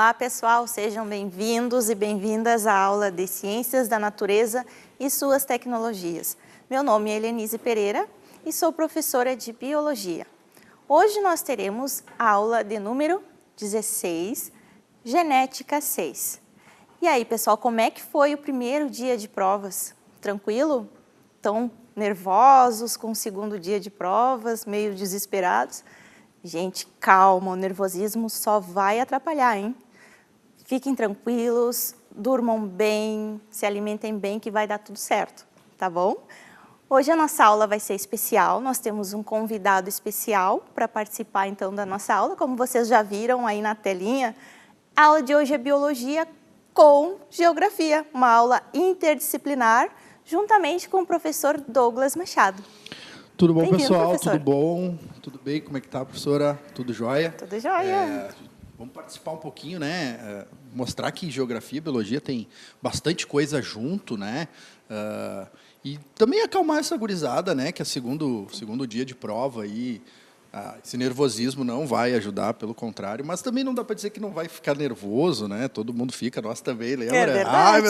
Olá, pessoal, sejam bem-vindos e bem-vindas à aula de Ciências da Natureza e suas tecnologias. Meu nome é Helenise Pereira e sou professora de Biologia. Hoje nós teremos a aula de número 16, Genética 6. E aí, pessoal, como é que foi o primeiro dia de provas? Tranquilo? Tão nervosos com o segundo dia de provas, meio desesperados? Gente, calma, o nervosismo só vai atrapalhar, hein? Fiquem tranquilos, durmam bem, se alimentem bem que vai dar tudo certo, tá bom? Hoje a nossa aula vai ser especial, nós temos um convidado especial para participar então da nossa aula, como vocês já viram aí na telinha. A aula de hoje é Biologia com Geografia, uma aula interdisciplinar, juntamente com o professor Douglas Machado. Tudo bom, pessoal? Professor. Tudo bom? Tudo bem? Como é que tá, professora? Tudo jóia? Tudo jóia. Vamos participar um pouquinho, né? Mostrar que Geografia e Biologia tem bastante coisa junto, né? E também acalmar essa gurizada, né? Que é segundo dia de prova aí. Esse nervosismo não vai ajudar, pelo contrário, mas também não dá para dizer que não vai ficar nervoso, né? Todo mundo fica, nós também, lembra? É verdade. Ai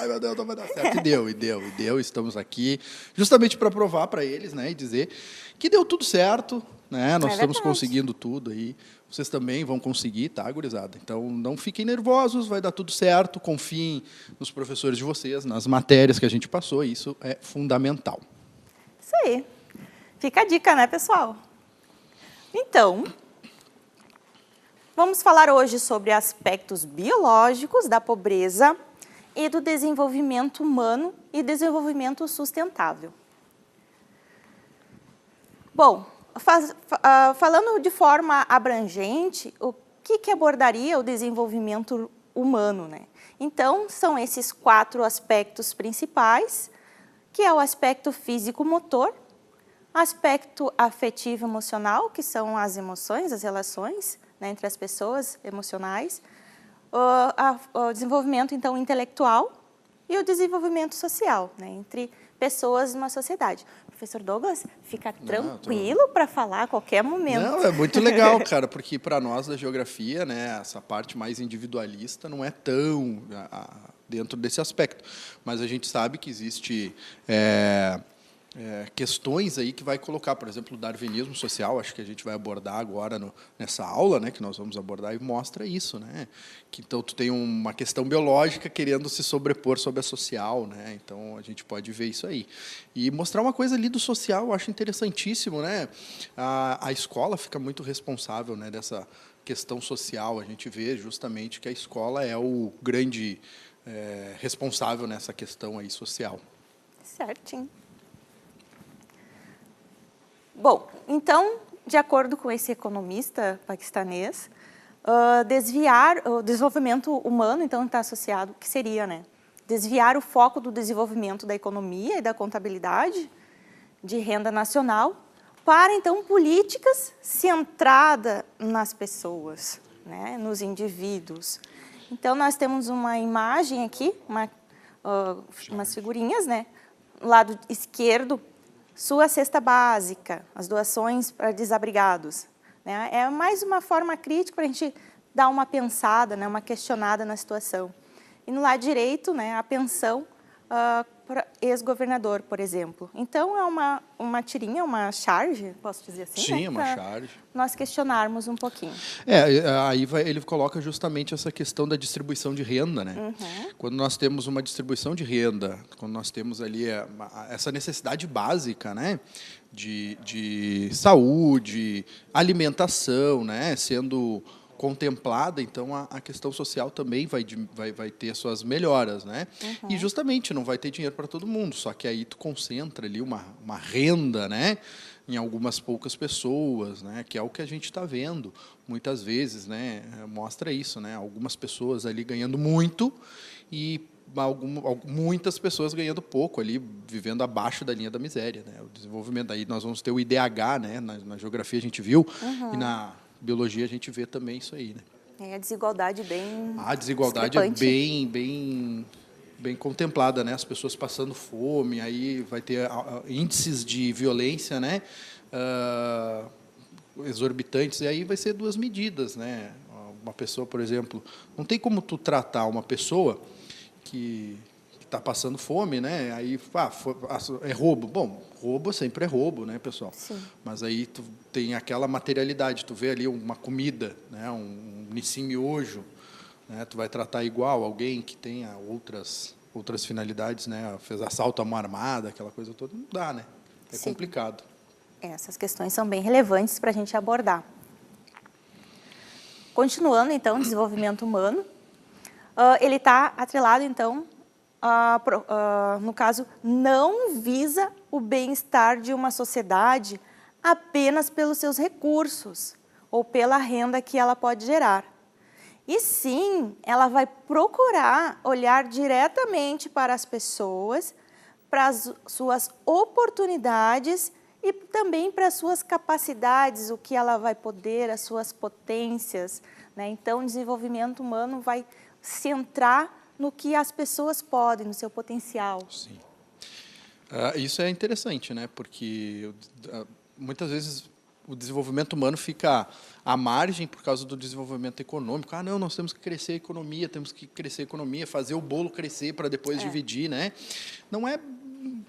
meu Deus, não vai dar certo. E deu, estamos aqui justamente para provar para eles, né? E dizer que deu tudo certo, né? Nós estamos conseguindo tudo aí. Vocês também vão conseguir, tá, gurizada? Então, não fiquem nervosos, vai dar tudo certo, confiem nos professores de vocês, nas matérias que a gente passou, isso é fundamental. Isso aí. Fica a dica, né, pessoal? Então, vamos falar hoje sobre aspectos biológicos da pobreza e do desenvolvimento humano e desenvolvimento sustentável. Bom, falando de forma abrangente, o que abordaria o desenvolvimento humano, né? Então, são esses 4 aspectos principais, que é o aspecto físico-motor, aspecto afetivo-emocional, que são as emoções, as relações, né, entre as pessoas emocionais, o desenvolvimento, então, intelectual e o desenvolvimento social, né, entre pessoas numa sociedade. Professor Douglas, fica tranquilo para falar a qualquer momento. Não, é muito legal, cara, porque para nós da geografia, né, essa parte mais individualista não é tão dentro desse aspecto, mas a gente sabe que existe questões aí que vai colocar, por exemplo, o darwinismo social, acho que a gente vai abordar agora nessa aula, né, que nós vamos abordar, e mostra isso, né, que então tu tem uma questão biológica querendo se sobrepor sobre a social, né, então a gente pode ver isso aí. E mostrar uma coisa ali do social, eu acho interessantíssimo, né, a escola fica muito responsável, né, dessa questão social, a gente vê justamente que a escola é o grande responsável nessa questão aí social. Certinho. Bom, então, de acordo com esse economista paquistanês, desviar o desenvolvimento humano, então, está associado, que seria, né? Desviar o foco do desenvolvimento da economia e da contabilidade de renda nacional para, então, políticas centradas nas pessoas, né? Nos indivíduos. Então, nós temos uma imagem aqui, umas figurinhas, né? Lado esquerdo, sua cesta básica, as doações para desabrigados, né? É mais uma forma crítica para a gente dar uma pensada, né? Uma questionada na situação. E no lado direito, né? A pensão para ex-governador, por exemplo. Então, é uma tirinha, uma charge, posso dizer assim? Sim, né? é uma charge. Nós questionarmos um pouquinho. Aí ele coloca justamente essa questão da distribuição de renda, né? Uhum. Quando nós temos uma distribuição de renda, quando nós temos ali essa necessidade básica, né? De saúde, alimentação, né? Sendo contemplada, então a questão social também vai ter suas melhoras, né? Uhum. E justamente não vai ter dinheiro para todo mundo, só que aí tu concentra ali uma renda, né? Em algumas poucas pessoas, né? Que é o que a gente está vendo muitas vezes, né? Mostra isso, né? Algumas pessoas ali ganhando muito e muitas pessoas ganhando pouco ali, vivendo abaixo da linha da miséria, né? O desenvolvimento, aí nós vamos ter o IDH, né? Na geografia a gente viu, e na biologia a gente vê também isso aí, né? A desigualdade bem A desigualdade é bem contemplada, né? As pessoas passando fome, aí vai ter índices de violência, né? Exorbitantes, e aí vai ser 2 medidas, né? uma pessoa, por exemplo, não tem como tu tratar uma pessoa que está passando fome, né? Aí, é roubo. Bom, roubo sempre é roubo, né, pessoal? Sim. Mas aí tu tem aquela materialidade, tu vê ali uma comida, né, um Nissin miojo, né? Tu vai tratar igual alguém que tenha outras finalidades, né? Fez assalto à mão armada, aquela coisa toda, não dá, né? É Sim. complicado. Essas questões são bem relevantes para a gente abordar. Continuando, então, o desenvolvimento humano, ele está atrelado, então, no caso, não visa o bem-estar de uma sociedade apenas pelos seus recursos ou pela renda que ela pode gerar. E sim, ela vai procurar olhar diretamente para as pessoas, para as suas oportunidades e também para as suas capacidades, o que ela vai poder, as suas potências, né? Então, o desenvolvimento humano vai centrar no que as pessoas podem, no seu potencial. Sim. Isso é interessante, né? Porque muitas vezes o desenvolvimento humano fica à margem por causa do desenvolvimento econômico. Não, nós temos que crescer a economia, fazer o bolo crescer para depois dividir, né? Não é...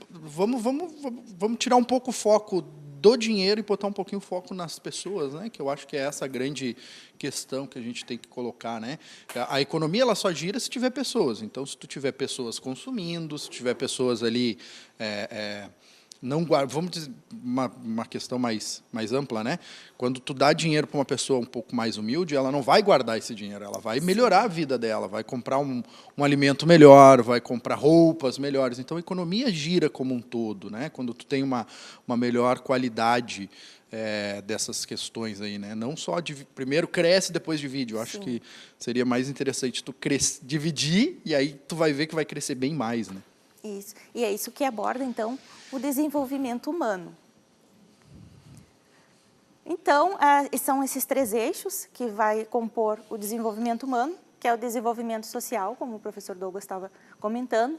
Vamos tirar um pouco o foco do dinheiro e botar um pouquinho o foco nas pessoas, né? Que eu acho que é essa a grande questão que a gente tem que colocar, né? A economia ela só gira se tiver pessoas. Então, se tu tiver pessoas consumindo, se tiver pessoas ali não guarda, vamos dizer uma questão mais ampla, né? Quando tu dá dinheiro para uma pessoa um pouco mais humilde, ela não vai guardar esse dinheiro, ela vai melhorar a vida dela, vai comprar um alimento melhor, vai comprar roupas melhores. Então, a economia gira como um todo, né? Quando tu tem uma melhor qualidade dessas questões aí, né? Não só primeiro cresce, depois divide. Eu acho que seria mais interessante tu dividir e aí tu vai ver que vai crescer bem mais, né? Isso. E é isso que aborda, então, o desenvolvimento humano. Então, são esses 3 eixos que vai compor o desenvolvimento humano, que é o desenvolvimento social, como o professor Douglas estava comentando,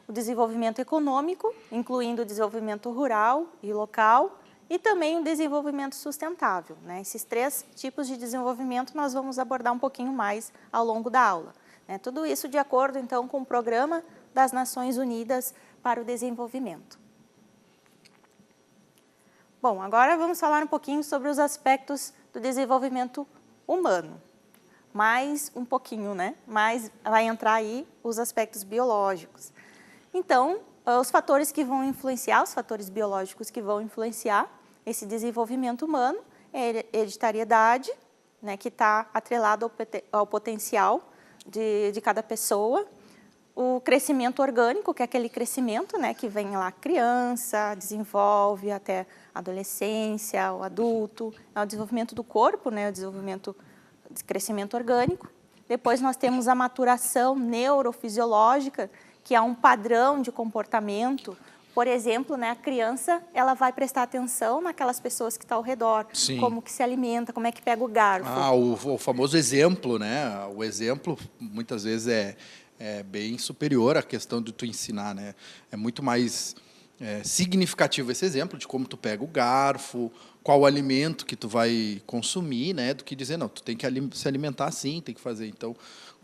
o desenvolvimento econômico, incluindo o desenvolvimento rural e local, e também o desenvolvimento sustentável, né? Esses 3 tipos de desenvolvimento nós vamos abordar um pouquinho mais ao longo da aula, né? Tudo isso de acordo, então, com o Programa das Nações Unidas para o Desenvolvimento. Bom, agora vamos falar um pouquinho sobre os aspectos do desenvolvimento humano. Mais um pouquinho, né? Mas vai entrar aí os aspectos biológicos. Então, os fatores que vão influenciar, os fatores biológicos que vão influenciar esse desenvolvimento humano é a hereditariedade, né, que está atrelado ao potencial de cada pessoa. O crescimento orgânico, que é aquele crescimento, né, que vem lá criança, desenvolve até a adolescência, o adulto, é o desenvolvimento do corpo, né, o desenvolvimento de crescimento orgânico. Depois nós temos a maturação neurofisiológica, que é um padrão de comportamento. Por exemplo, né, a criança ela vai prestar atenção naquelas pessoas que estão ao redor, Sim. como que se alimenta, como é que pega o garfo. O famoso exemplo, né? O exemplo muitas vezes é bem superior à questão de tu ensinar, né? É muito mais significativo esse exemplo de como tu pega o garfo, qual o alimento que tu vai consumir, né? Do que dizer, não, tu tem que se alimentar assim, tem que fazer. Então,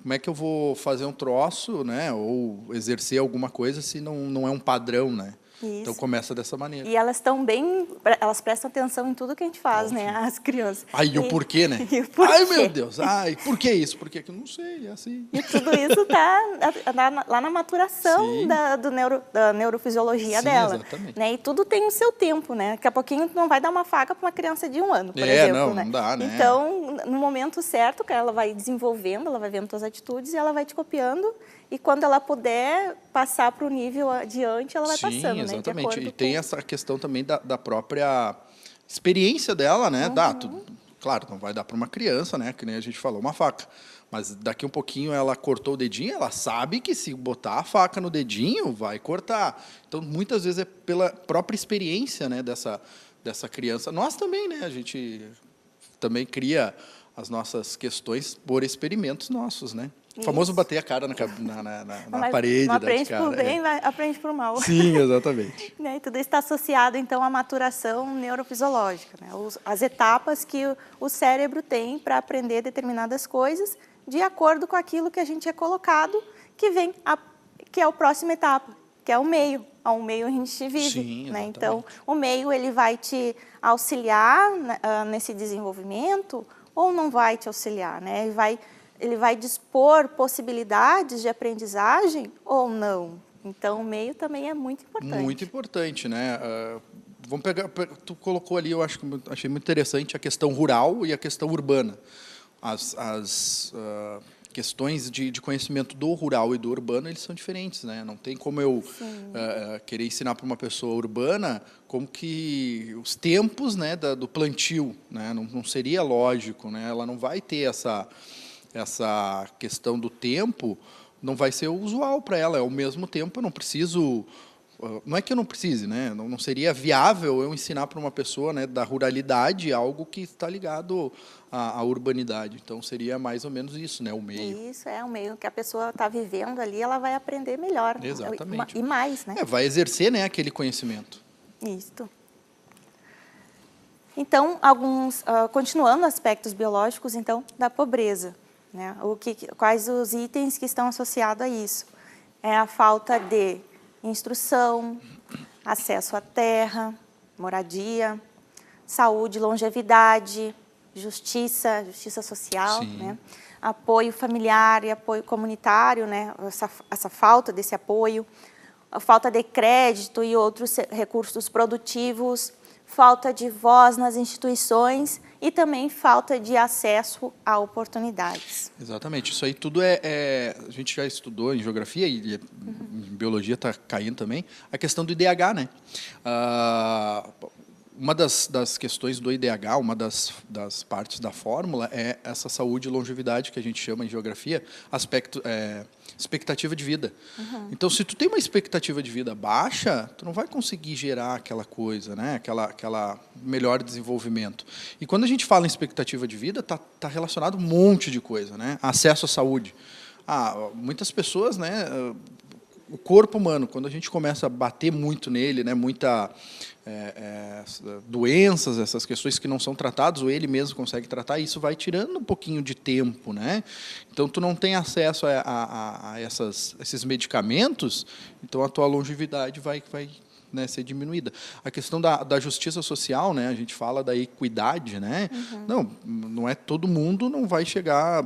como é que eu vou fazer um troço, né? Ou exercer alguma coisa se não é um padrão, né? Isso. Então começa dessa maneira. E elas elas prestam atenção em tudo que a gente faz, né? As crianças. E o porquê, né? E o porquê. Ai, meu Deus, por que isso? Por que eu não sei, é assim. E tudo isso está lá na maturação da neurofisiologia dela. Exatamente. Né? E tudo tem o seu tempo, né? Daqui a pouquinho tu não vai dar uma faca para uma criança de 1 ano, por exemplo. Não dá, né? Então, no momento certo, que ela vai desenvolvendo, ela vai vendo tuas atitudes e ela vai te copiando. E quando ela puder passar para o nível adiante, ela vai passando, né? Exatamente. E tem essa questão também da própria experiência dela, né? Claro, não vai dar para uma criança, né? Que nem a gente falou, uma faca. Mas daqui um pouquinho ela cortou o dedinho, ela sabe que se botar a faca no dedinho, vai cortar. Então, muitas vezes é pela própria experiência, né, dessa criança. Nós também, né? A gente também cria as nossas questões por experimentos nossos, né? O famoso Isso. bater a cara na Mas parede. não aprende cara, por bem, aprende por mal. Sim, exatamente. Né? E tudo isso está associado, então, à maturação neurofisiológica, né? As etapas que o cérebro tem para aprender determinadas coisas de acordo com aquilo que a gente é colocado, que é a próxima etapa, que é o meio. Ao meio a gente vive. Sim, né? exatamente. Então, o meio ele vai te auxiliar nesse desenvolvimento ou não vai te auxiliar, né? Ele vai dispor possibilidades de aprendizagem ou não. Então, o meio também é muito importante. Muito importante, né? Vamos pegar, tu colocou ali, achei muito interessante a questão rural e a questão urbana. As questões de conhecimento do rural e do urbano, eles são diferentes, né? Não tem como eu querer ensinar para uma pessoa urbana como que os tempos, né, do plantio, né? Não seria lógico, né? Ela não vai ter essa questão do tempo, não vai ser usual para ela. Ao mesmo tempo, eu não preciso... Não é que eu não precise, né? Não seria viável eu ensinar para uma pessoa, né, da ruralidade algo que está ligado à urbanidade. Então, seria mais ou menos isso, né? O meio. Isso, o meio que a pessoa está vivendo ali, ela vai aprender melhor. Exatamente. E mais, né? Vai exercer, né, aquele conhecimento. Isso. Então, continuando aspectos biológicos, então, da pobreza. Né? Quais os itens que estão associados a isso? É a falta de instrução, acesso à terra, moradia, saúde, longevidade, justiça social, né? Apoio familiar e apoio comunitário, né? Essa falta desse apoio, a falta de crédito e outros recursos produtivos, falta de voz nas instituições e também falta de acesso a oportunidades. Exatamente. Isso aí tudo a gente já estudou em geografia e em biologia está caindo também, a questão do IDH, né? Uma das questões do IDH, uma das partes da fórmula é essa saúde e longevidade que a gente chama em geografia, expectativa de vida. Então, se tu tem uma expectativa de vida baixa, tu não vai conseguir gerar aquela coisa, né? Aquela melhor desenvolvimento. E quando a gente fala em expectativa de vida, tá relacionado um monte de coisa, né? Acesso à saúde. Muitas pessoas, né? O corpo humano, quando a gente começa a bater muito nele, né? Doenças, essas questões que não são tratadas, ou ele mesmo consegue tratar, isso vai tirando um pouquinho de tempo, né? Então, tu não tem acesso a esses medicamentos, então a tua longevidade vai né, ser diminuída. A questão da justiça social, né? A gente fala da equidade, né? Não é todo mundo não vai chegar,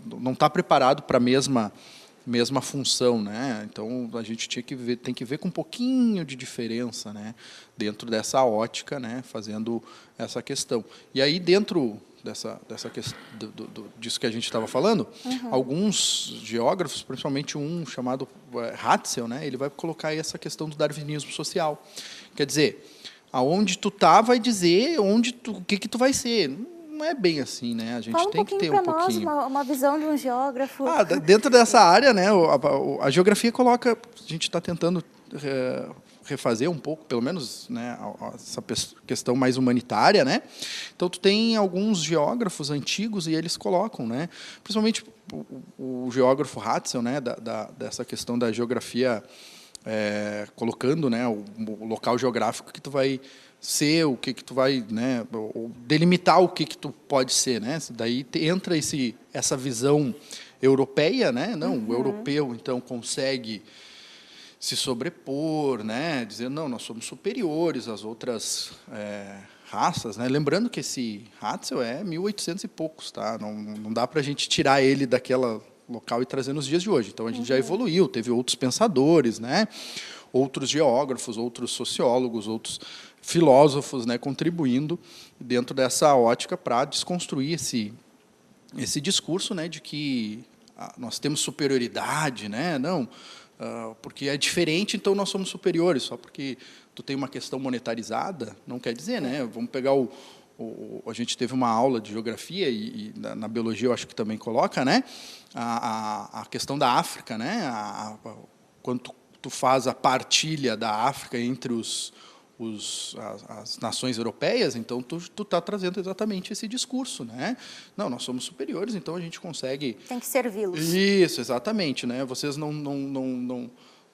não está preparado para a mesma função, né? Então a gente tem que ver com um pouquinho de diferença, né? Dentro dessa ótica, né? Fazendo essa questão. E aí dentro dessa questão disso que a gente estava falando, alguns geógrafos, principalmente um chamado Hatzel, né? Ele vai colocar aí essa questão do darwinismo social. Quer dizer, aonde tu tá vai dizer o que tu vai ser. Não é bem assim, né? A gente tem que ter um pouquinho. Nós, uma visão de um geógrafo. Dentro dessa área, né? A geografia coloca, a gente está tentando refazer um pouco, pelo menos, né? Essa questão mais humanitária, né? Então tu tem alguns geógrafos antigos e eles colocam, né? Principalmente o geógrafo Hatzel, né? Dessa questão da geografia, colocando, né? O local geográfico que tu vai ser, o que tu vai, né, delimitar o que tu pode ser, né? Daí entra essa visão europeia, né? Não, o europeu então consegue se sobrepor, né? Dizer não, nós somos superiores às outras raças, né? Lembrando que esse Hatzel é 1800 e poucos, tá? Não dá para a gente tirar ele daquela local e trazer nos dias de hoje. Então a gente já evoluiu, teve outros pensadores, né? Outros geógrafos, outros sociólogos, outros filósofos, né, contribuindo dentro dessa ótica para desconstruir esse discurso, né, de que nós temos superioridade, né, não, porque é diferente, então nós somos superiores. Só porque tu tem uma questão monetarizada, não quer dizer, né? Vamos pegar a gente teve uma aula de geografia e na biologia eu acho que também coloca, né, a questão da África, né, quando tu faz a partilha da África entre os as nações europeias, então tu está trazendo exatamente esse discurso, né? Não, nós somos superiores, então a gente consegue... Tem que servi-los. Isso, exatamente, né? Vocês não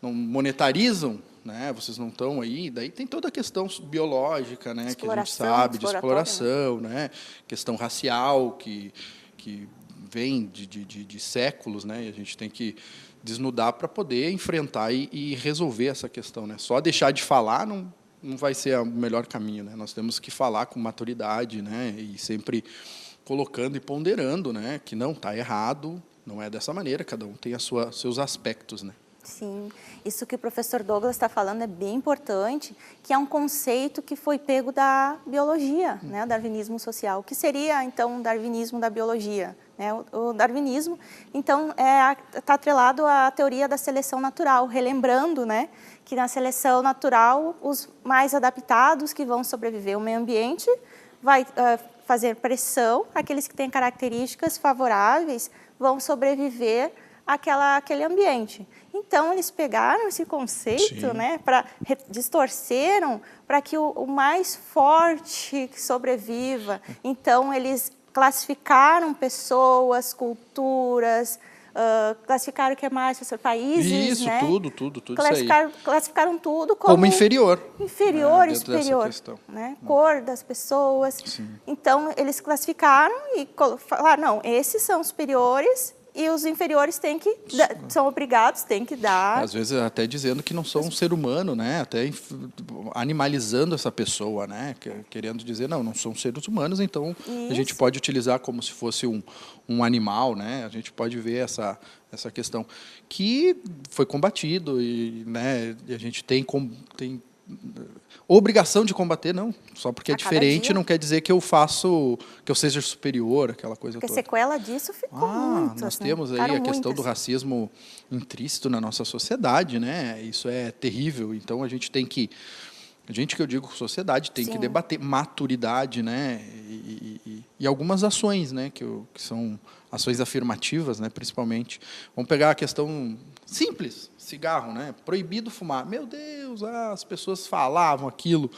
monetarizam, né? Vocês não estão aí. Daí tem toda a questão biológica, né? Que a gente sabe, de exploração, né? Questão racial, que vem de séculos, né? E a gente tem que desnudar para poder enfrentar e resolver essa questão, né? Só deixar de falar não vai ser o melhor caminho, né? Nós temos que falar com maturidade, né? E sempre colocando e ponderando, né? Que não está errado, não é dessa maneira, cada um tem seus aspectos, né? Sim, isso que o professor Douglas está falando é bem importante, que é um conceito que foi pego da biologia, né? O darwinismo social. O que seria, então, o darwinismo da biologia? Né? O darwinismo, então, está atrelado à teoria da seleção natural, relembrando, né, que na seleção natural, os mais adaptados que vão sobreviver ao meio ambiente vai fazer pressão, aqueles que têm características favoráveis vão sobreviver àquele ambiente. Então, eles pegaram esse conceito, né, distorceram para que o mais forte sobreviva. Então, eles classificaram pessoas, culturas, classificaram o que mais, professor? Países, isso, né? Tudo isso aí. Classificaram tudo como inferior. Inferior, superior. Né? Cor das pessoas. Sim. Então, eles classificaram e falaram, não, esses são superiores e os inferiores são obrigados, têm que dar. Às vezes até dizendo que não são um ser humano, né? Até animalizando essa pessoa, né? Querendo dizer, não são seres humanos, então a gente pode utilizar como se fosse um animal, né? A gente pode ver essa questão que foi combatido e, né, e a gente tem obrigação de combater, não. Só porque é diferente não quer dizer que eu seja superior, aquela coisa toda. Porque sequela disso ficou muito. Nós temos aí a questão do racismo intrínseco na nossa sociedade, né? Isso é terrível. Então a gente que eu digo sociedade, tem que debater maturidade, né? E algumas ações, né? Que são ações afirmativas, né? Principalmente. Vamos pegar a questão simples, cigarro, né? Proibido fumar. Meu Deus, as pessoas falavam aquilo.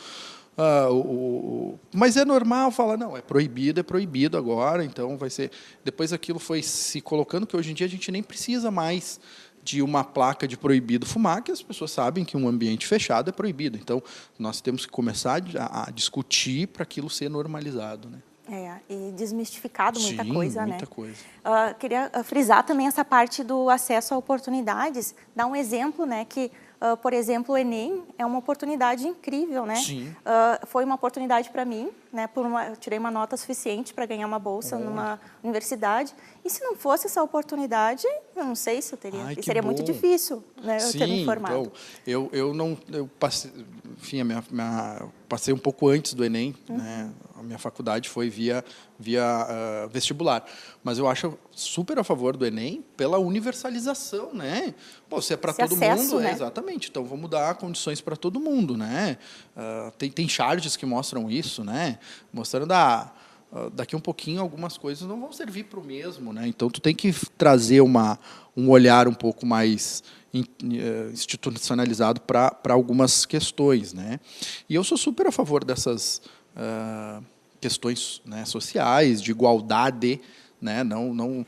Mas é normal falar, não, é proibido agora, então vai ser... Depois aquilo foi se colocando que hoje em dia a gente nem precisa mais de uma placa de proibido fumar, que as pessoas sabem que um ambiente fechado é proibido. Então, nós temos que começar a discutir para aquilo ser normalizado, né? E desmistificado muita coisa, muita né? coisa. Queria frisar também essa parte do acesso a oportunidades, dar um exemplo, né, que, por exemplo, o Enem é uma oportunidade incrível, né? Sim. Foi uma oportunidade para mim, né, eu tirei uma nota suficiente para ganhar uma bolsa numa universidade, e se não fosse essa oportunidade, eu não sei se eu teria, seria muito difícil, né, eu ter me formado. Então, eu passei, enfim, passei um pouco antes do Enem, né? A minha faculdade foi via vestibular. Mas eu acho super a favor do Enem pela universalização, né? Pô, se é para todo mundo, né? Exatamente. Então, vamos dar condições para todo mundo, né? Tem charges que mostram isso, né? Mostrando daqui um pouquinho algumas coisas não vão servir para o mesmo, né? Então, tu tem que trazer um olhar um pouco mais institucionalizado para algumas questões, né? E eu sou super a favor dessas questões, né, sociais, de igualdade, né? Não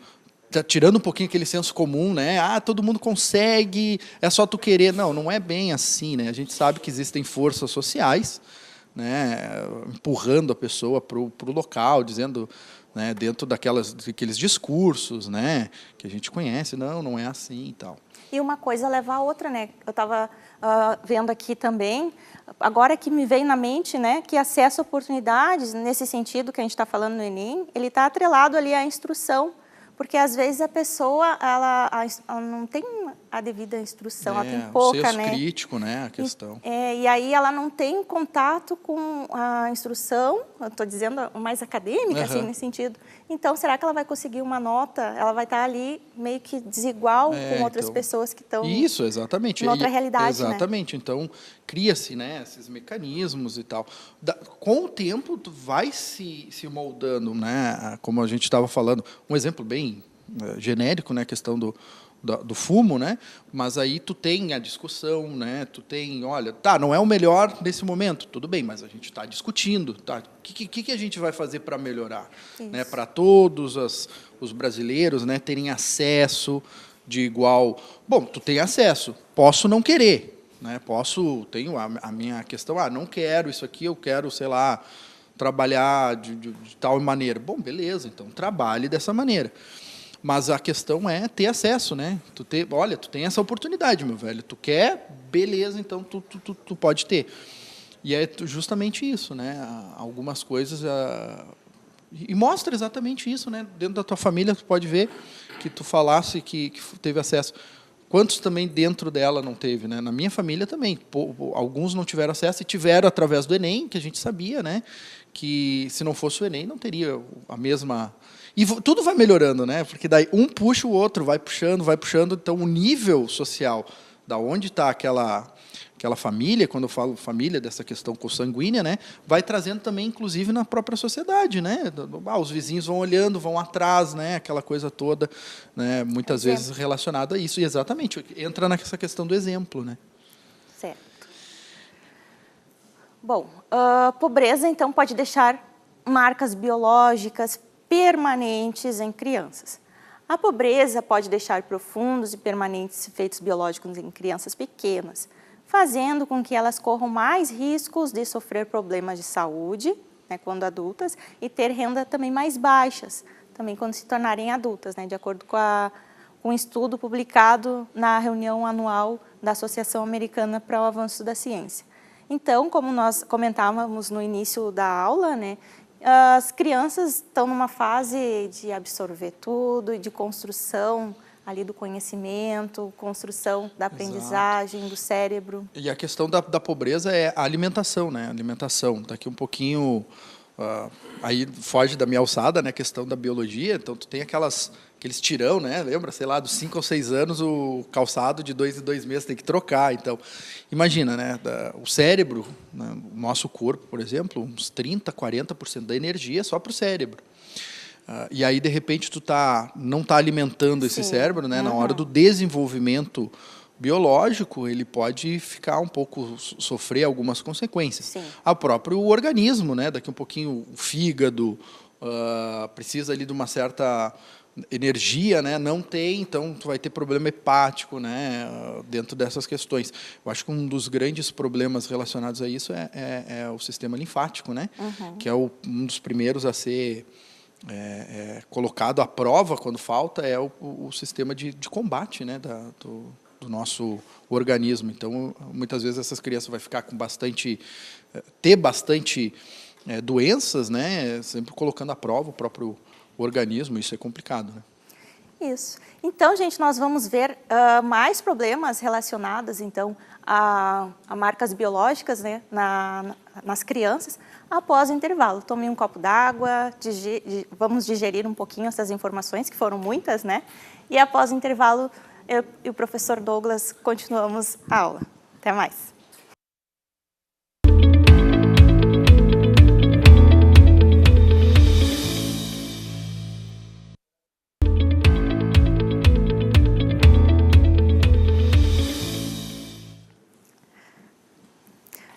tirando um pouquinho aquele senso comum, né? Todo mundo consegue, é só tu querer. Não é bem assim, né? A gente sabe que existem forças sociais, né, empurrando a pessoa para o local, dizendo, né, dentro daqueles discursos, né, que a gente conhece, não é assim e tal. E uma coisa leva a outra, né? Eu estava vendo aqui também, agora que me veio na mente, né, que acesso a oportunidades, nesse sentido que a gente está falando no Enem, ele está atrelado ali à instrução, porque às vezes a pessoa ela não tem a devida instrução, ela tem pouca, o senso né? crítico, né, a questão. E aí ela não tem contato com a instrução, eu estou dizendo mais acadêmica, assim, nesse sentido. Então, será que ela vai conseguir uma nota? Ela vai estar ali meio que desigual com outras pessoas que estão exatamente. em outra realidade, exatamente. Né? Então, cria-se, né, esses mecanismos e tal. Com o tempo, tu vai se moldando, né, como a gente estava falando. Um exemplo bem genérico, né, a questão do do fumo, né? Mas aí tu tem a discussão, né? Tu tem, olha, tá, não é o melhor nesse momento, tudo bem, mas a gente está discutindo, tá? O que a gente vai fazer para melhorar, né? Para todos os brasileiros, né, terem acesso de igual. Bom, tu tem acesso, posso não querer, né? Tenho a minha questão, não quero isso aqui, eu quero, sei lá, trabalhar de tal maneira. Bom, beleza, então trabalhe dessa maneira. Mas a questão é ter acesso, né? Olha, tu tem essa oportunidade, meu velho. Tu quer, beleza, então tu pode ter. E é justamente isso, né? Algumas coisas... E mostra exatamente isso, né? Dentro da tua família, tu pode ver que tu falasse que teve acesso. Quantos também dentro dela não teve, né? Na minha família também. Alguns não tiveram acesso e tiveram através do Enem, que a gente sabia, né? Que se não fosse o Enem, não teria a mesma... E tudo vai melhorando, né? Porque daí um puxa o outro, vai puxando. Então, o nível social, da onde está aquela família, quando eu falo família, dessa questão consanguínea, né? Vai trazendo também, inclusive, na própria sociedade, né? Os vizinhos vão olhando, vão atrás, né? Aquela coisa toda, né? Muitas vezes relacionada a isso. E exatamente, entra nessa questão do exemplo, né? Certo. Bom, a pobreza, então, pode deixar marcas biológicas permanentes em crianças. A pobreza pode deixar profundos e permanentes efeitos biológicos em crianças pequenas, fazendo com que elas corram mais riscos de sofrer problemas de saúde, né, quando adultas, e ter renda também mais baixas, também quando se tornarem adultas, né, de acordo com um estudo publicado na reunião anual da Associação Americana para o Avanço da Ciência. Então, como nós comentávamos no início da aula, né, as crianças estão numa fase de absorver tudo e de construção ali do conhecimento, construção da aprendizagem, do cérebro. E a questão da pobreza é a alimentação, né? Alimentação. Daqui um pouquinho, aí foge da minha alçada, né? A questão da biologia. Então, tu tem aqueles tirão, né? Lembra? Sei lá, dos 5 ou 6 anos, o calçado de 2 em 2 meses tem que trocar. Então, imagina, né? O cérebro, né? O nosso corpo, por exemplo, uns 30%, 40% da energia é só para o cérebro. E aí, de repente, tu não está alimentando esse cérebro, né? Na hora do desenvolvimento biológico, ele pode ficar um pouco, sofrer algumas consequências. Sim. Ao próprio organismo, né? Daqui um pouquinho, o fígado precisa ali de uma certa energia, né? Não tem, então tu vai ter problema hepático, né? Dentro dessas questões. Eu acho que um dos grandes problemas relacionados a isso é o sistema linfático, né? Que é um dos primeiros a ser colocado à prova quando falta, é o sistema de combate, né, do nosso organismo. Então, muitas vezes essas crianças vão ficar com ter bastante doenças, né, sempre colocando à prova o próprio organismo. Isso é complicado, né? Isso. Então, gente, nós vamos ver mais problemas relacionados, então, a marcas biológicas, né, nas crianças, após o intervalo. Tome um copo d'água, vamos digerir um pouquinho essas informações, que foram muitas, né? E após o intervalo, eu e o professor Douglas continuamos a aula. Até mais.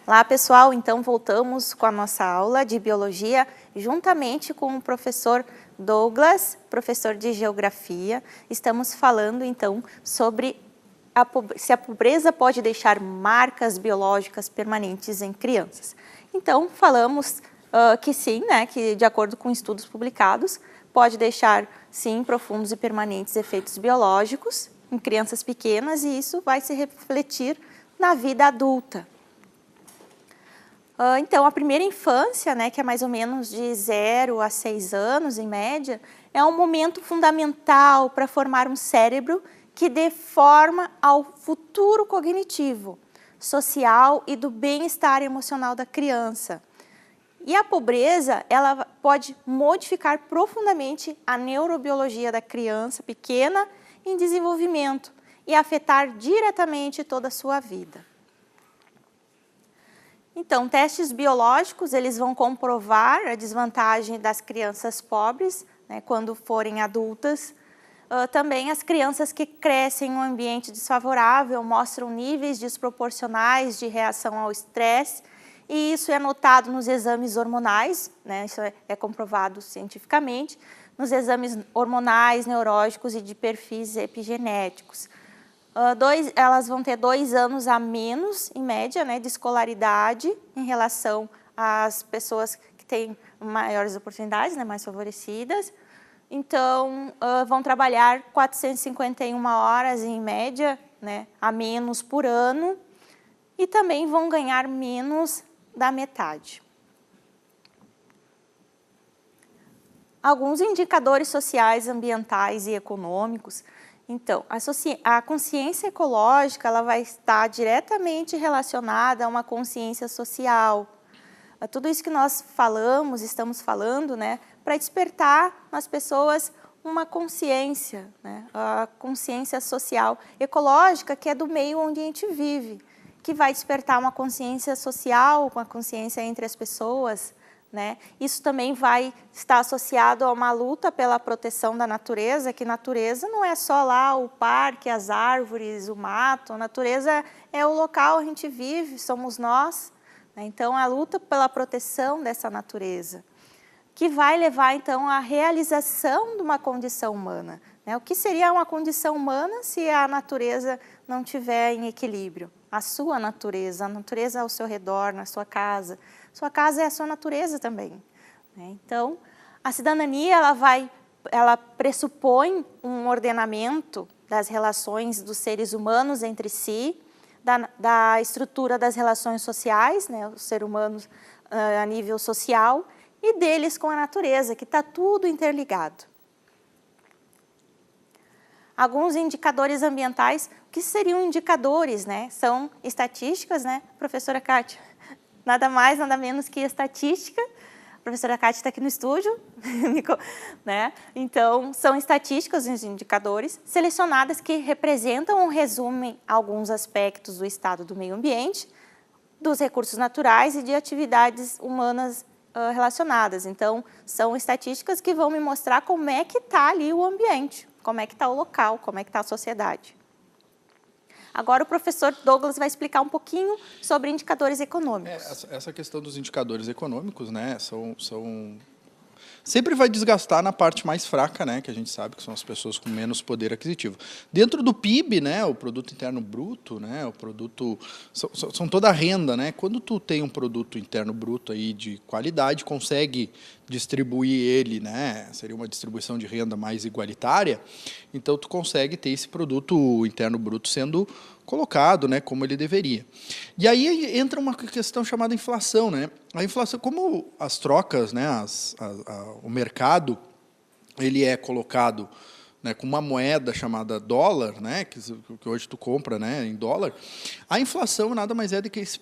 Olá, pessoal, então voltamos com a nossa aula de biologia, juntamente com o professor Douglas, professor de geografia. Estamos falando, então, sobre se a pobreza pode deixar marcas biológicas permanentes em crianças. Então, falamos que sim, né, que de acordo com estudos publicados, pode deixar, sim, profundos e permanentes efeitos biológicos em crianças pequenas, e isso vai se refletir na vida adulta. Então, a primeira infância, né, que é mais ou menos de 0 a 6 anos, em média, é um momento fundamental para formar um cérebro que dê forma ao futuro cognitivo, social e do bem-estar emocional da criança. E a pobreza, ela pode modificar profundamente a neurobiologia da criança pequena em desenvolvimento e afetar diretamente toda a sua vida. Então, testes biológicos, eles vão comprovar a desvantagem das crianças pobres, né, quando forem adultas, Também as crianças que crescem em um ambiente desfavorável mostram níveis desproporcionais de reação ao estresse, e isso é notado nos exames hormonais, né? Isso é comprovado cientificamente, nos exames hormonais, neurológicos e de perfis epigenéticos. Elas vão ter 2 anos a menos, em média, né, de escolaridade em relação às pessoas que têm maiores oportunidades, né, mais favorecidas. Então, vão trabalhar 451 horas, em média, né, a menos por ano, e também vão ganhar menos da metade. Alguns indicadores sociais, ambientais e econômicos. Então, a consciência ecológica ela vai estar diretamente relacionada a uma consciência social. Tudo isso que nós estamos falando, né, para despertar nas pessoas uma consciência, né, a consciência social ecológica, que é do meio onde a gente vive, que vai despertar uma consciência social, uma consciência entre as pessoas, né? Isso também vai estar associado a uma luta pela proteção da natureza, que natureza não é só lá o parque, as árvores, o mato, a natureza é o local onde a gente vive, somos nós, né? Então, a luta pela proteção dessa natureza, que vai levar, então, à realização de uma condição humana, né? O que seria uma condição humana se a natureza não estiver em equilíbrio? A sua natureza, a natureza ao seu redor, na sua casa. Sua casa é a sua natureza também, né? Então, a cidadania ela pressupõe um ordenamento das relações dos seres humanos entre si, da estrutura das relações sociais, né, os seres humanos a nível social, e deles com a natureza, que está tudo interligado. Alguns indicadores ambientais, o que seriam indicadores, né? São estatísticas, né, professora Kátia? Nada mais, nada menos que estatística. A professora Kátia está aqui no estúdio, né? Então, são estatísticas os indicadores selecionadas que representam ou resumem alguns aspectos do estado do meio ambiente, dos recursos naturais e de atividades humanas relacionadas. Então, são estatísticas que vão me mostrar como é que está ali o ambiente, como é que está o local, como é que está a sociedade. Agora o professor Douglas vai explicar um pouquinho sobre indicadores econômicos. Essa questão dos indicadores econômicos, né, sempre vai desgastar na parte mais fraca, né, que a gente sabe que são as pessoas com menos poder aquisitivo. Dentro do PIB, né, o produto interno bruto, né, o produto são toda a renda, né? Quando tu tem um produto interno bruto aí de qualidade, consegue distribuir ele, né, seria uma distribuição de renda mais igualitária, então tu consegue ter esse produto interno bruto sendo colocado, né, como ele deveria. E aí entra uma questão chamada inflação, né? A inflação, como as trocas, né, o mercado, ele é colocado, né, com uma moeda chamada dólar, né, que hoje tu compra, né, em dólar, a inflação nada mais é do que esse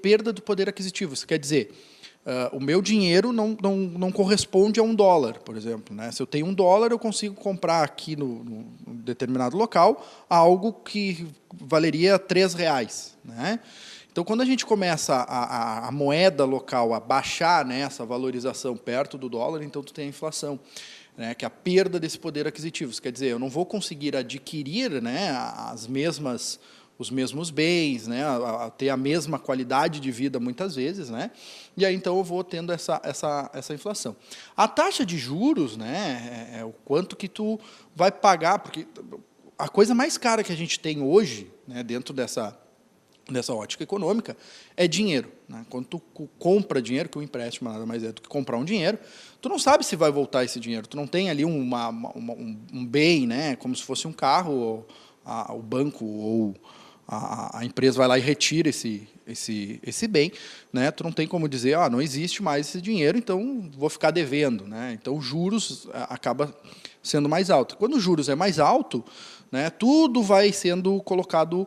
perda do poder aquisitivo. Isso quer dizer, o meu dinheiro não corresponde a $1, por exemplo, né? Se eu tenho $1, eu consigo comprar aqui no determinado local algo que valeria R$3, né? Então, quando a gente começa a moeda local a baixar, né, essa valorização perto do dólar, então tu tem a inflação, né, que é a perda desse poder aquisitivo. Isso quer dizer, eu não vou conseguir adquirir, né, os mesmos bens, né, a ter a mesma qualidade de vida muitas vezes, né, e aí então eu vou tendo essa inflação. A taxa de juros, né, é o quanto que tu vai pagar, porque a coisa mais cara que a gente tem hoje, né, dentro dessa ótica econômica, é dinheiro, né? Quando tu compra dinheiro, que o empréstimo nada mais é do que comprar um dinheiro, tu não sabe se vai voltar esse dinheiro, tu não tem ali um bem, né, como se fosse um carro, ou o banco ou a empresa vai lá e retira esse bem, né? Tu não tem como dizer, não existe mais esse dinheiro, então vou ficar devendo, né? Então os juros acaba sendo mais alto. Quando os juros é mais alto, né, tudo vai sendo colocado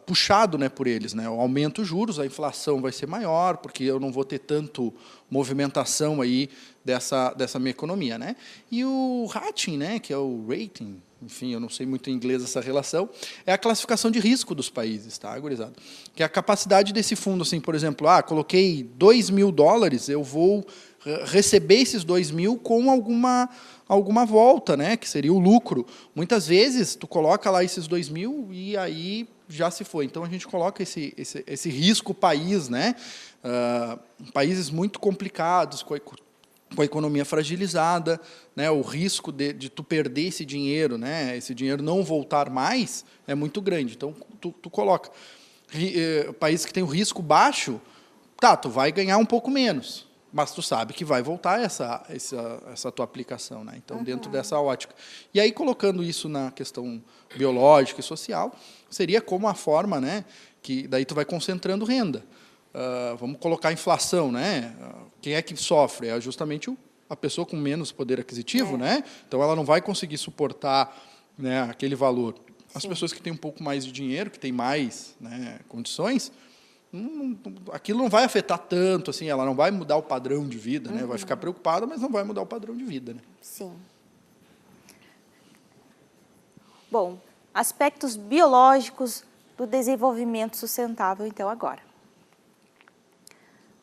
puxado, né, por eles, né? Eu aumento os juros, a inflação vai ser maior, porque eu não vou ter tanto movimentação aí dessa minha economia, né? E o rating, né, que é o rating, enfim, eu não sei muito em inglês essa relação, é a classificação de risco dos países, tá, gurizada? Que é a capacidade desse fundo, assim, por exemplo, coloquei $2.000, eu vou receber esses 2.000 com alguma volta, né, que seria o lucro. Muitas vezes, tu coloca lá esses 2.000 e aí já se foi. Então, a gente coloca esse risco país, né, países muito complicados, com a economia fragilizada, né, o risco de tu perder esse dinheiro, né, esse dinheiro não voltar mais, é muito grande. Então, tu coloca. País que tem o risco baixo, tá, tu vai ganhar um pouco menos, mas tu sabe que vai voltar essa tua aplicação, né? Então, dentro dessa ótica. E aí, colocando isso na questão biológica e social, seria como a forma, né, que daí tu vai concentrando renda. Vamos colocar a inflação, né? Quem é que sofre? É justamente a pessoa com menos poder aquisitivo, né? Então, ela não vai conseguir suportar, né, aquele valor. As pessoas que têm um pouco mais de dinheiro, que têm mais, né, condições, aquilo não vai afetar tanto, assim, ela não vai mudar o padrão de vida, né? Vai ficar preocupada, mas não vai mudar o padrão de vida, né? Sim. Bom, aspectos biológicos do desenvolvimento sustentável, então, agora.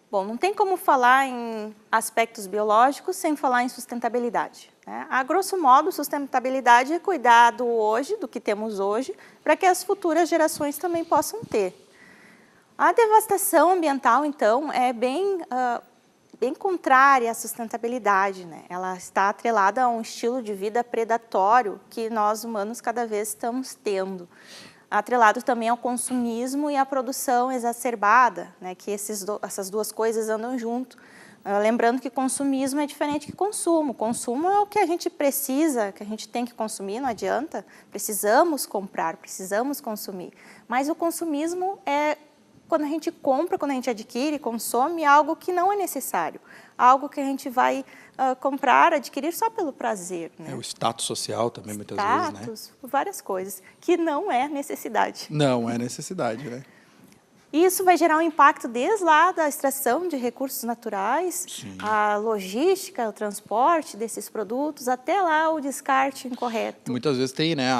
Bom, não tem como falar em aspectos biológicos sem falar em sustentabilidade, né? A grosso modo, sustentabilidade é cuidar do hoje, do que temos hoje, para que as futuras gerações também possam ter. A devastação ambiental, então, é bem contrária à sustentabilidade, né? Ela está atrelada a um estilo de vida predatório que nós humanos cada vez estamos tendo. Atrelado também ao consumismo e à produção exacerbada, né, que essas duas coisas andam junto. Lembrando que consumismo é diferente que consumo. Consumo é o que a gente precisa, que a gente tem que consumir, não adianta. Precisamos comprar, precisamos consumir. Mas o consumismo é quando a gente compra, quando a gente adquire, consome algo que não é necessário. Algo que a gente vai comprar, adquirir só pelo prazer, né? O status social também, muitas vezes, né? Várias coisas, que não é necessidade. Não é necessidade, né? Isso vai gerar um impacto desde lá da extração de recursos naturais, Sim, a logística, o transporte desses produtos, até lá o descarte incorreto. Muitas vezes tem, né,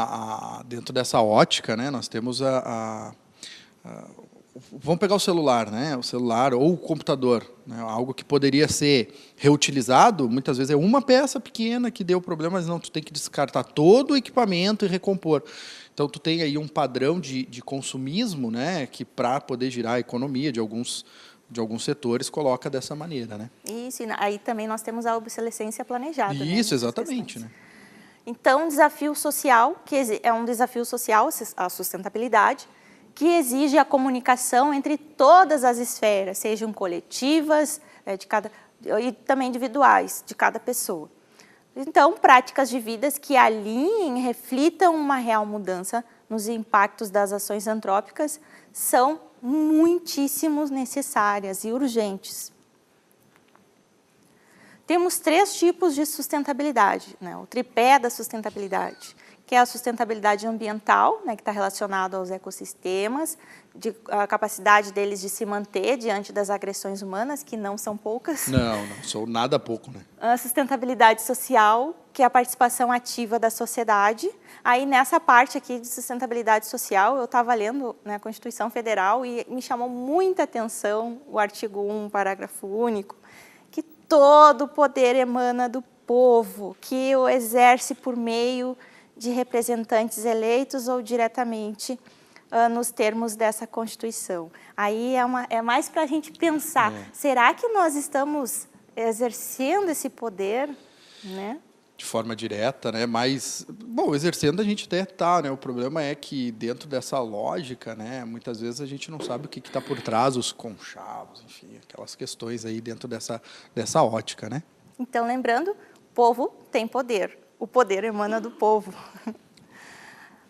dentro dessa ótica, né, nós temos vamos pegar o celular, né? O celular ou o computador, né? Algo que poderia ser reutilizado, muitas vezes é uma peça pequena que deu problema, mas não, tu tem que descartar todo o equipamento e recompor. Então, tu tem aí um padrão de consumismo, né? Que para poder girar a economia de alguns setores, coloca dessa maneira, né? Isso, e aí também nós temos a obsolescência planejada. Isso, né? exatamente, né? Então, desafio social, que é um desafio social, a sustentabilidade, que exige a comunicação entre todas as esferas, sejam coletivas e também individuais, de cada pessoa. Então, práticas de vidas que alinhem, reflitam uma real mudança nos impactos das ações antrópicas são muitíssimo necessárias e urgentes. Temos 3 tipos de sustentabilidade, né? O tripé da sustentabilidade, que é a sustentabilidade ambiental, né, que está relacionada aos ecossistemas, a capacidade deles de se manter diante das agressões humanas, que não são poucas. Não sou nada pouco, né? A sustentabilidade social, que é a participação ativa da sociedade. Aí, nessa parte aqui de sustentabilidade social, eu estava lendo, né, a Constituição Federal e me chamou muita atenção o artigo 1, parágrafo único, que todo o poder emana do povo, que o exerce por meio de representantes eleitos ou diretamente nos termos dessa Constituição. Aí é mais para a gente pensar, será que nós estamos exercendo esse poder, né? De forma direta, né? Mas, bom, exercendo a gente até está, né? O problema é que dentro dessa lógica, né? Muitas vezes a gente não sabe o que está por trás, os conchavos, enfim, aquelas questões aí dentro dessa ótica, né? Então, lembrando, o povo tem poder. O poder emana do povo.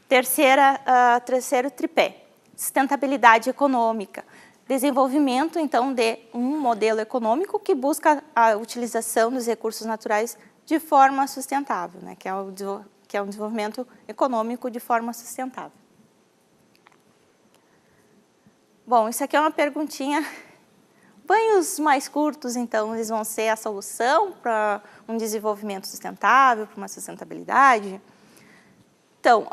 Terceiro tripé, sustentabilidade econômica. Desenvolvimento, então, de um modelo econômico que busca a utilização dos recursos naturais de forma sustentável, né? que é um desenvolvimento econômico de forma sustentável. Bom, isso aqui é uma perguntinha. Banhos mais curtos, então, eles vão ser a solução para um desenvolvimento sustentável, para uma sustentabilidade? Então,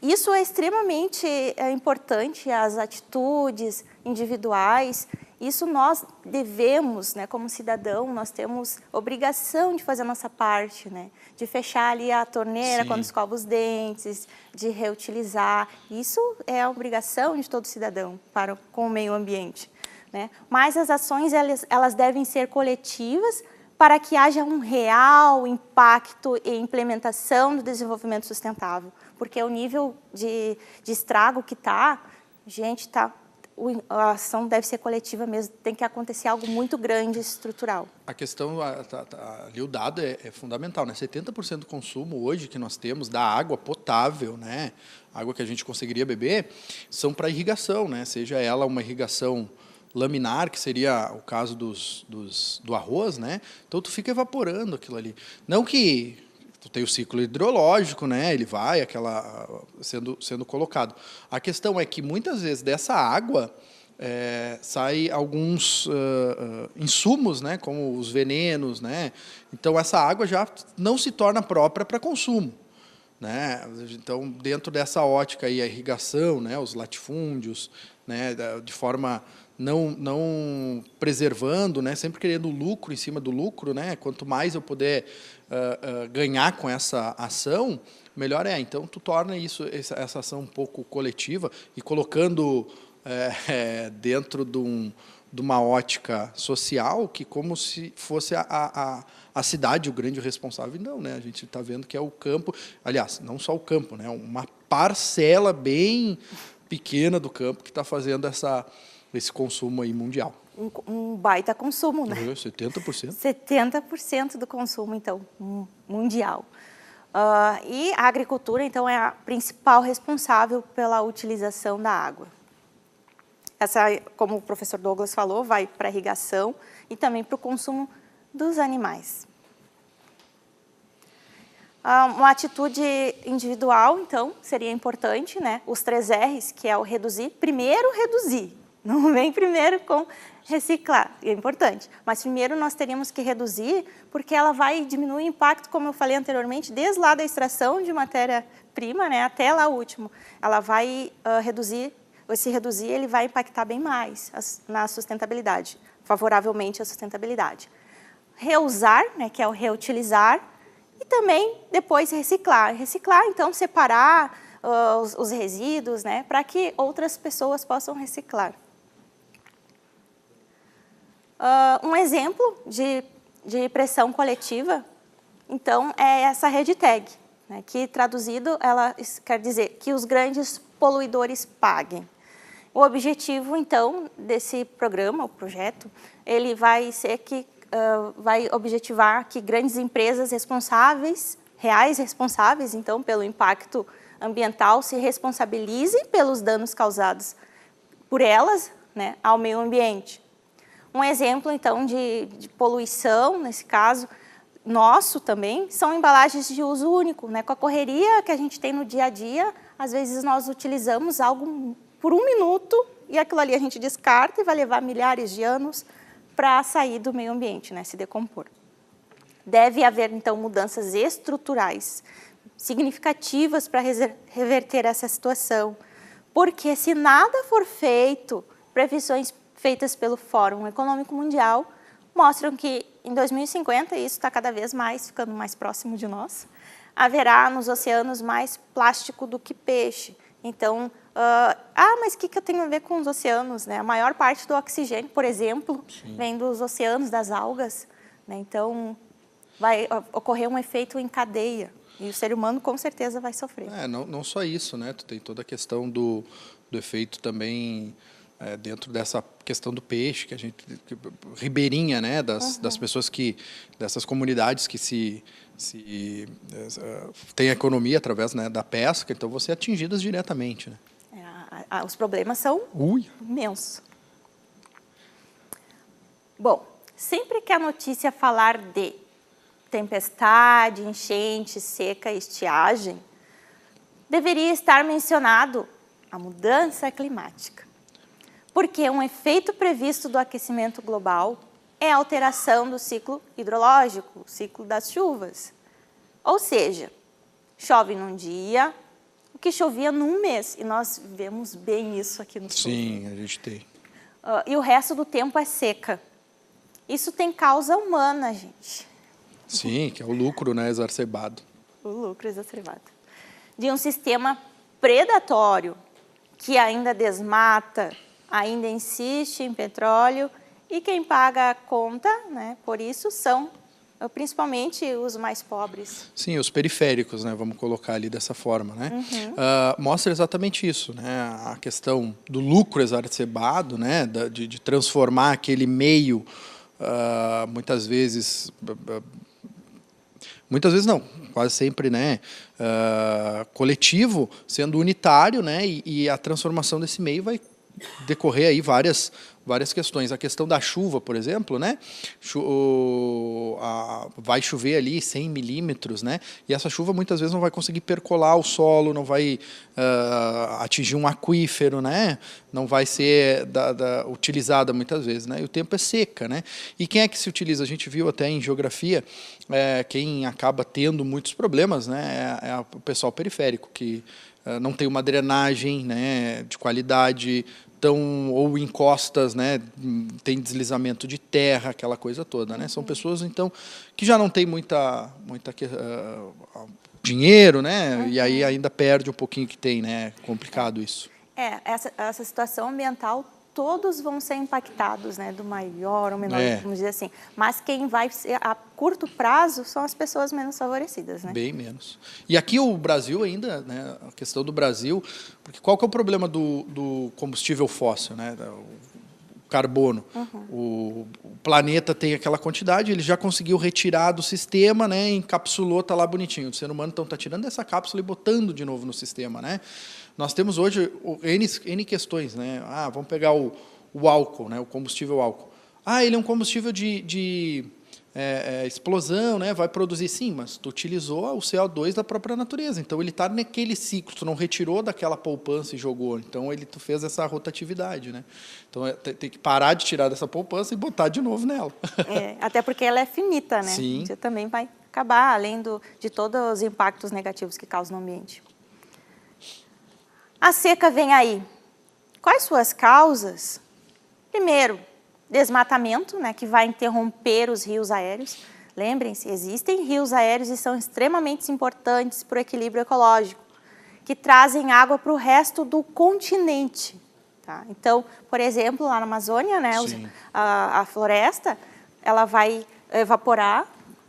isso é extremamente importante, as atitudes individuais Isso nós devemos, né, como cidadão, nós temos obrigação de fazer a nossa parte, né, de fechar ali a torneira quando escova os dentes, de reutilizar. Isso é a obrigação de todo cidadão para com o meio ambiente, né? Mas as ações elas devem ser coletivas para que haja um real impacto e implementação do desenvolvimento sustentável, porque o nível de estrago que a ação deve ser coletiva mesmo, tem que acontecer algo muito grande, estrutural. A questão, ali o dado é fundamental, né? 70% do consumo hoje que nós temos da água potável, né? Água que a gente conseguiria beber, são para irrigação, né? Seja ela uma irrigação laminar, que seria o caso do arroz, né? Então tu fica evaporando aquilo ali. Não que tu tem o ciclo hidrológico, né? Ele vai sendo colocado. A questão é que muitas vezes dessa água sai alguns insumos, né? Como os venenos, né? Então essa água já não se torna própria para consumo, né? Então dentro dessa ótica aí a irrigação, né? Os latifúndios, né? De forma não preservando, né? Sempre querendo lucro em cima do lucro, né? Quanto mais eu puder ganhar com essa ação, melhor é. Então, tu torna essa ação um pouco coletiva e colocando dentro de uma ótica social, que como se fosse a cidade o grande responsável. Não, né? A gente está vendo que é o campo, aliás, não só o campo, né? Uma parcela bem pequena do campo que está fazendo esse consumo aí mundial. Um baita consumo, né? 70%. 70% do consumo, então, mundial. E a agricultura, então, é a principal responsável pela utilização da água. Essa, como o professor Douglas falou, vai para a irrigação e também para o consumo dos animais. Uma atitude individual, então, seria importante, né? Os 3 R's, que é o reduzir. Primeiro, reduzir. Não vem primeiro com reciclar, é importante. Mas primeiro nós teríamos que reduzir, porque ela vai diminuir o impacto, como eu falei anteriormente, desde lá da extração de matéria-prima, né, até lá o último. Ela vai reduzir, se reduzir, ele vai impactar bem mais na sustentabilidade, favoravelmente à sustentabilidade. Reusar, né, que é o reutilizar, e também depois reciclar. Reciclar, então, separar os resíduos, né, para que outras pessoas possam reciclar. Um exemplo de pressão coletiva, então, é essa rede tag, né, que traduzido, ela quer dizer que os grandes poluidores paguem. O objetivo, então, desse programa, o projeto, ele vai ser que vai objetivar que grandes empresas reais responsáveis, então, pelo impacto ambiental, se responsabilizem pelos danos causados por elas, né, ao meio ambiente. Um exemplo, então, de poluição, nesse caso, nosso também, são embalagens de uso único, né? Com a correria que a gente tem no dia a dia, às vezes nós utilizamos algo por 1 minuto e aquilo ali a gente descarta e vai levar milhares de anos para sair do meio ambiente, né? Se decompor. Deve haver, então, mudanças estruturais significativas para reverter essa situação, porque se nada for feito, previsões feitas pelo Fórum Econômico Mundial mostram que em 2050, e isso está cada vez mais ficando mais próximo de nós, haverá nos oceanos mais plástico do que peixe. Então, mas o que eu tenho a ver com os oceanos, né? A maior parte do oxigênio, por exemplo, vem dos oceanos, das algas, né? Então, vai ocorrer um efeito em cadeia. E o ser humano, com certeza, vai sofrer. Não só isso, né? Tu tem toda a questão do efeito também dentro dessa questão do peixe, que a gente... ribeirinha, né? Das pessoas dessas comunidades que têm economia através, né, da pesca, então vão ser atingidas diretamente, né? Os problemas são imensos. Bom, sempre que a notícia falar de tempestade, enchente, seca, estiagem, deveria estar mencionado a mudança climática. Porque um efeito previsto do aquecimento global é a alteração do ciclo hidrológico, o ciclo das chuvas. Ou seja, chove num dia o que chovia num mês, e nós vemos bem isso aqui no sul. Sim, a gente tem. e o resto do tempo é seca. Isso tem causa humana, gente. Sim, que é o lucro, né, exacerbado. O lucro exacerbado. De um sistema predatório que ainda desmata, ainda insiste em petróleo, e quem paga a conta, né, por isso são principalmente os mais pobres. Sim, os periféricos, né? Vamos colocar ali dessa forma, né? Mostra exatamente isso, né? A questão do lucro exacerbado, né? De transformar aquele meio, muitas vezes não, quase sempre, né? Coletivo, sendo unitário, né? E a transformação desse meio vai decorrer aí várias questões. A questão da chuva, por exemplo, né? Vai chover ali 100 milímetros, né? E essa chuva muitas vezes não vai conseguir percolar o solo, não vai atingir um aquífero, né? Não vai ser utilizada muitas vezes, né? E o tempo é seca, né? E quem é que se utiliza? A gente viu até em geografia, quem acaba tendo muitos problemas, né? É o pessoal periférico, que não tem uma drenagem, né, de qualidade, ou encostas, né, tem deslizamento de terra, aquela coisa toda, né? São pessoas, então, que já não têm muita dinheiro, né? E aí ainda perde um pouquinho que tem, né? Complicado isso. Essa situação ambiental, todos vão ser impactados, né? Do maior ou menor, vamos dizer assim. Mas quem vai ser a curto prazo são as pessoas menos favorecidas, né? Bem menos. E aqui o Brasil ainda, né? A questão do Brasil, porque qual que é o problema do combustível fóssil, né? O carbono. O planeta tem aquela quantidade, ele já conseguiu retirar do sistema, né? Encapsulou, tá lá bonitinho. O ser humano então tá tirando essa cápsula e botando de novo no sistema, né? Nós temos hoje N questões, né? Vamos pegar o álcool, né? O combustível álcool. Ele é um combustível de explosão, né? Vai produzir, sim, mas tu utilizou o CO2 da própria natureza. Então, ele está naquele ciclo, tu não retirou daquela poupança e jogou. Então, tu fez essa rotatividade, né? Então, tem que parar de tirar dessa poupança e botar de novo nela. Até porque ela é finita, né? Sim. Você também vai acabar, além de todos os impactos negativos que causa no ambiente. A seca vem aí. Quais suas causas? Primeiro, desmatamento, né, que vai interromper os rios aéreos. Lembrem-se, existem rios aéreos e são extremamente importantes para o equilíbrio ecológico, que trazem água para o resto do continente. Tá? Então, por exemplo, lá na Amazônia, né, a floresta, ela vai evaporar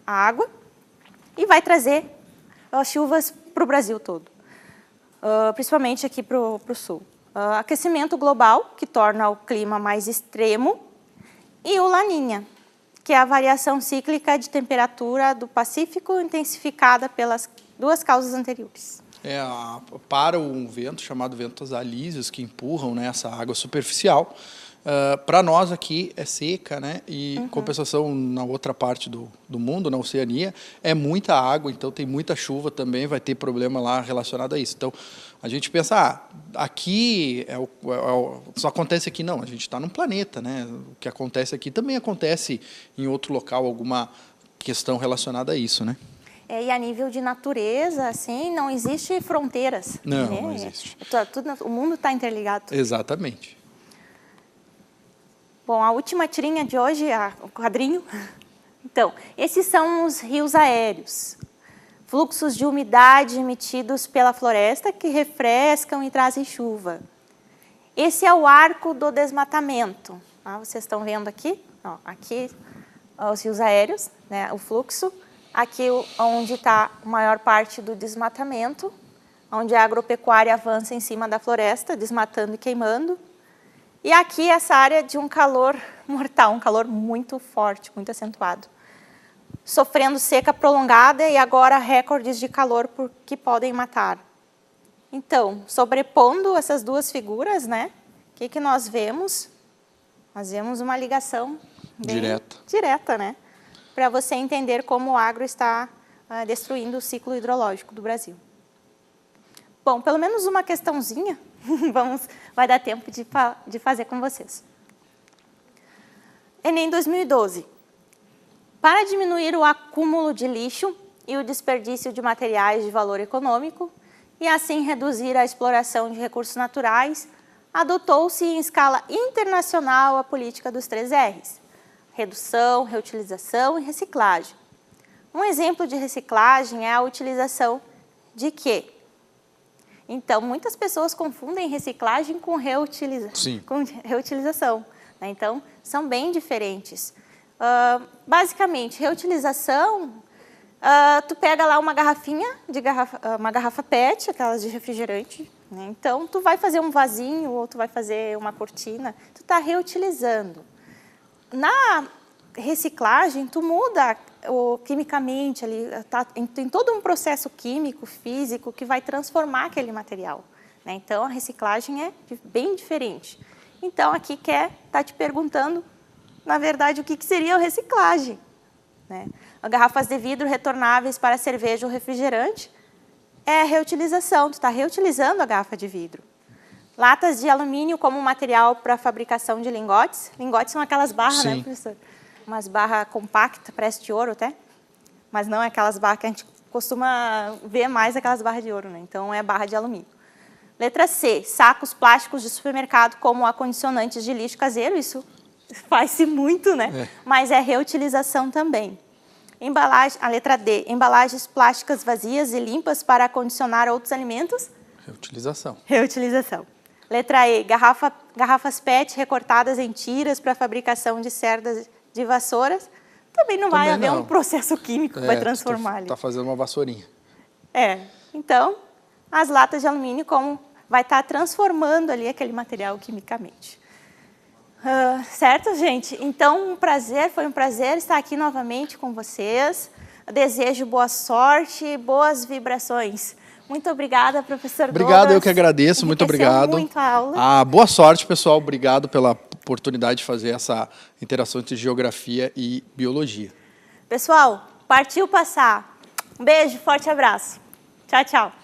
a água e vai trazer as chuvas para o Brasil todo. Principalmente aqui para o sul. Aquecimento global, que torna o clima mais extremo, e o Laninha, que é a variação cíclica de temperatura do Pacífico intensificada pelas duas causas anteriores. Para um vento chamado ventos alísios que empurram, né, essa água superficial. Para nós aqui é seca, né? E compensação na outra parte do mundo, na Oceania, é muita água, então tem muita chuva também, vai ter problema lá relacionado a isso. Então, a gente pensa, aqui só acontece aqui. Não, a gente está num planeta, né? O que acontece aqui também acontece em outro local, alguma questão relacionada a isso, né? E a nível de natureza, assim, não existe fronteiras. Não, né? não existe. O mundo está interligado. Exatamente. Bom, a última tirinha de hoje, o quadrinho. Então, esses são os rios aéreos. Fluxos de umidade emitidos pela floresta que refrescam e trazem chuva. Esse é o arco do desmatamento. Vocês estão vendo aqui? Aqui os rios aéreos, né, o fluxo. Aqui onde está a maior parte do desmatamento, onde a agropecuária avança em cima da floresta, desmatando e queimando. E aqui essa área de um calor mortal, um calor muito forte, muito acentuado. Sofrendo seca prolongada e agora recordes de calor que podem matar. Então, sobrepondo essas duas figuras, né? O que nós vemos? Nós vemos uma ligação bem direta, né? Para você entender como o agro está destruindo o ciclo hidrológico do Brasil. Bom, pelo menos uma questãozinha vai dar tempo de fazer com vocês. Enem 2012. Para diminuir o acúmulo de lixo e o desperdício de materiais de valor econômico e assim reduzir a exploração de recursos naturais, adotou-se em escala internacional a política dos 3 R's: redução, reutilização e reciclagem. Um exemplo de reciclagem é a utilização de quê? Então, muitas pessoas confundem reciclagem com reutilização, né? Então, são bem diferentes. Basicamente, reutilização, tu pega lá uma garrafinha, uma garrafa PET, aquelas de refrigerante, né? Então, tu vai fazer um vasinho ou tu vai fazer uma cortina, tu está reutilizando. Na reciclagem, tu muda quimicamente ali, tem todo um processo químico, físico, que vai transformar aquele material, né? Então, a reciclagem é bem diferente. Então, aqui tá te perguntando, na verdade, o que seria a reciclagem, né? Garrafas de vidro retornáveis para cerveja ou refrigerante é reutilização, tu está reutilizando a garrafa de vidro. Latas de alumínio como material para fabricação de lingotes. Lingotes são aquelas barras, né, professor? Umas barras compactas, parece de ouro até, mas não é aquelas barras que a gente costuma ver mais, aquelas barras de ouro, né? Então, é barra de alumínio. Letra C, sacos plásticos de supermercado como acondicionantes de lixo caseiro, isso faz-se muito, né? Mas é reutilização também. A letra D, embalagens plásticas vazias e limpas para acondicionar outros alimentos. Reutilização. Reutilização. Letra E, garrafas PET recortadas em tiras para fabricação de cerdas de vassouras. Também não vai haver um processo químico que vai transformar ali. Está fazendo uma vassourinha. Então, as latas de alumínio vai estar transformando ali aquele material quimicamente. Certo, gente? Então, foi um prazer estar aqui novamente com vocês. Eu desejo boa sorte e boas vibrações. Muito obrigada, professor Douglas. Obrigado, eu que agradeço. Muito obrigado. Muito a aula. Boa sorte, pessoal. Obrigado pela oportunidade de fazer essa interação entre geografia e biologia. Pessoal, partiu passar. Um beijo, forte abraço. Tchau, tchau.